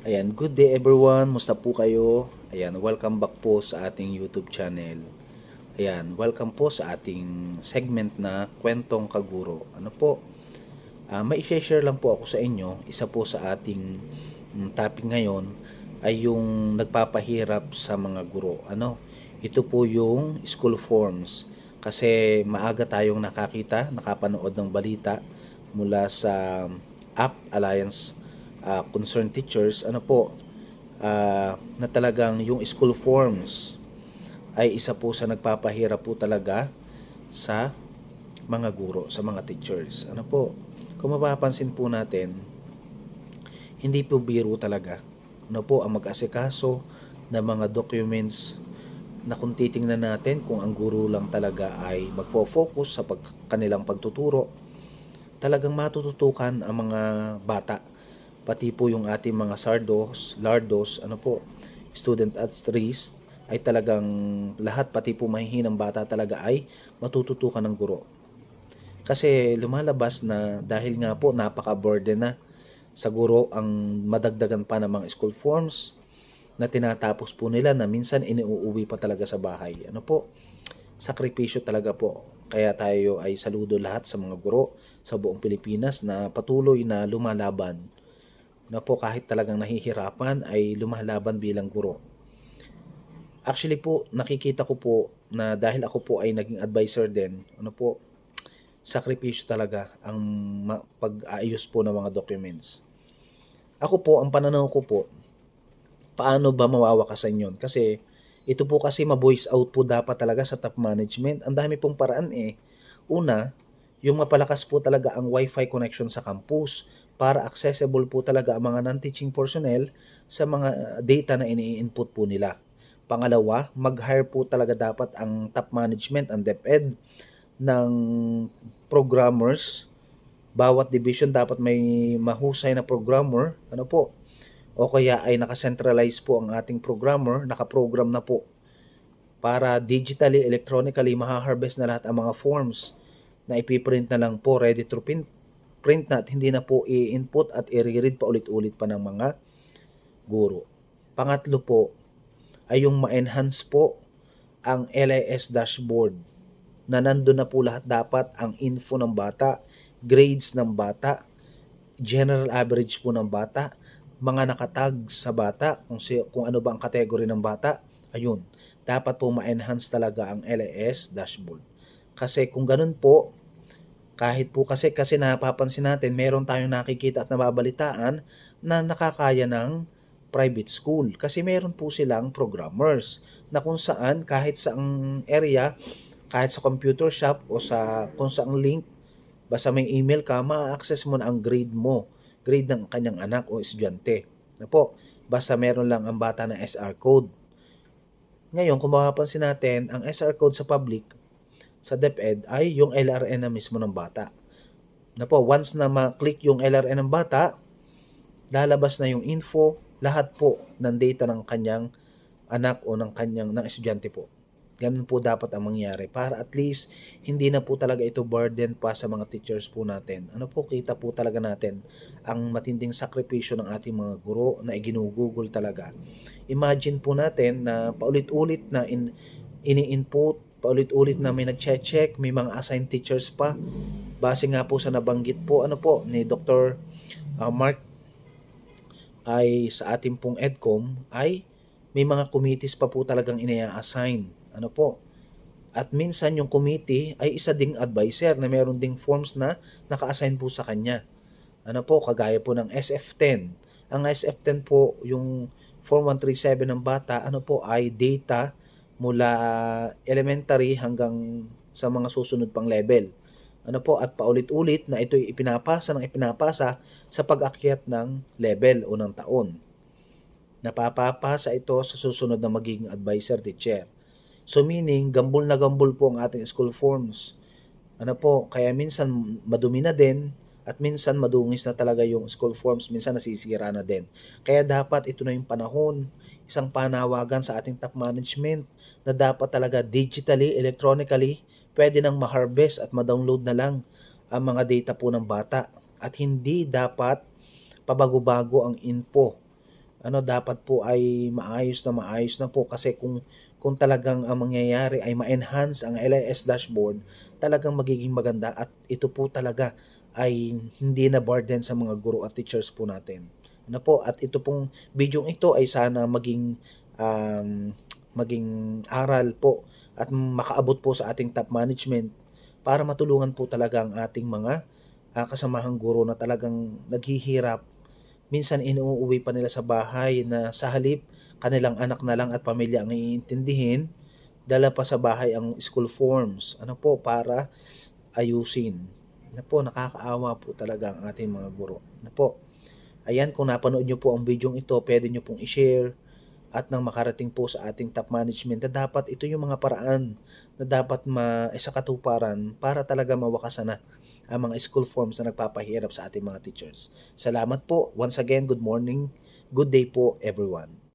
Ayan, good day everyone. Musta po kayo? Ayan, welcome back po sa ating YouTube channel. Ayan, welcome po sa ating segment na Kwentong Kaguro. Ano po? May share lang po ako sa inyo. Isa po sa ating topic ngayon ay yung nagpapahirap sa mga guro. Ito po yung school forms. Kasi maaga tayong nakapanood ng balita mula sa APT Alliance Concerned Teachers, na talagang yung school forms ay isa po sa nagpapahirap po talaga sa mga guro, sa mga teachers. Kung mapapansin po natin, hindi po biro talaga. Ang mag-asikaso ng mga documents na kung titingnan natin kung ang guro lang talaga ay magfo-focus sa kanilang pagtuturo, talagang matututukan ang mga bata. Pati po yung ating mga lardos, student at risk, ay talagang lahat, pati po mahihinang bata talaga ay matututukan ng guro. Kasi lumalabas na dahil nga po napaka-burden na sa guro ang madagdagan pa ng mga school forms na tinatapos po nila na minsan iniuuwi pa talaga sa bahay. Sakripisyo talaga po. Kaya tayo ay saludo lahat sa mga guro sa buong Pilipinas na patuloy na lumalaban. Kahit talagang nahihirapan ay lumalaban bilang guro. Actually po, nakikita ko po na dahil ako po ay naging advisor din, sakripisyo talaga ang pag-aayos po ng mga documents. Ako po, ang pananaw ko po, paano ba mawawakasan yun? Kasi ito po kasi ma-voice out po dapat talaga sa top management. Ang dami pong paraan eh. Una, yung mapalakas po talaga ang Wi-Fi connection sa campus para accessible po talaga ang mga non-teaching personnel sa mga data na ini-input po nila. Pangalawa, mag-hire po talaga dapat ang top management, ang DepEd, ng programmers. Bawat division dapat may mahusay na programmer, o kaya ay naka-centralize po ang ating programmer, naka-program na po para digitally, electronically maha-harvest na lahat ang mga forms na ipiprint na lang po, ready to print na at hindi na po i-input at i-read pa ulit-ulit pa ng mga guro. Pangatlo po ay yung ma-enhance po ang LIS dashboard na nandun na po lahat dapat ang info ng bata, grades ng bata, general average po ng bata, mga nakatag sa bata, kung ano ba ang category ng bata, ayun, dapat po ma-enhance talaga ang LIS dashboard. Kasi kung ganun po, kahit po kasi napapansin natin, meron tayong nakikita at nababalitaan na nakakaya ng private school. Kasi meron po silang programmers na kung saan kahit sa area, kahit sa computer shop o kung saang link, basta may email ka, ma-access mo na ang grade mo, grade ng kanyang anak o estudyante. Basta meron lang ang bata na SR code. Ngayon, kung mapapansin natin, ang SR code sa public, sa DepEd, ay yung LRN na mismo ng bata. Once na ma-click yung LRN ng bata, lalabas na yung info, lahat po ng data ng kanyang anak o ng estudyante po. Ganun po dapat ang mangyari para at least hindi na po talaga ito burden pa sa mga teachers po natin. Kita po talaga natin ang matinding sakripisyo ng ating mga guro na iginugugol talaga. Imagine po natin na paulit-ulit na ini-input, paulit-ulit na may nag-check, may mga assigned teachers pa. Base nga po sa nabanggit po ni Dr. Mark ay sa ating pong EDCOM ay may mga committees pa po talagang ina-assign. At minsan yung committee ay isa ding advisor na meron ding forms na naka-assign po sa kanya. Kagaya po ng SF10. Ang SF10 po, yung Form 137 ng bata, ay data mula elementary hanggang sa mga susunod pang level. At paulit-ulit na ito'y ipinapasa sa pag-akyat ng level o ng taon. Napapapasa ito sa susunod na magiging advisor teacher. So meaning, gambol na gambol po ang ating school forms. Kaya minsan madumi na din at minsan madungis na talaga yung school forms, minsan nasisira na din. Kaya dapat ito na yung panahon, isang panawagan sa ating top management na dapat talaga digitally, electronically, pwede nang ma-harvest at ma-download na lang ang mga data po ng bata. At hindi dapat pabago-bago ang info dapat po ay maayos na po kasi kung talagang ang mangyayari ay ma-enhance ang LIS dashboard, talagang magiging maganda at ito po talaga ay hindi na burden sa mga guro at teachers po natin. At ito pong bidyong ito ay sana um, maging aral po at makaabot po sa ating top management para matulungan po talaga ang ating mga kasamahang guro na talagang naghihirap. Minsan inuuwi pa nila sa bahay na sa halip kanilang anak na lang at pamilya ang iintindihin, dala pa sa bahay ang school forms. Para ayusin. Nakakaawa po talaga ang ating mga guro. Ayan, kung napanood nyo po ang video ito, pwede nyo pong i-share at nang makarating po sa ating top management na dapat ito yung mga paraan na dapat maisakatuparan para talaga mawakasan na ang mga school forms na nagpapahirap sa ating mga teachers. Salamat po. Once again, good morning. Good day po everyone.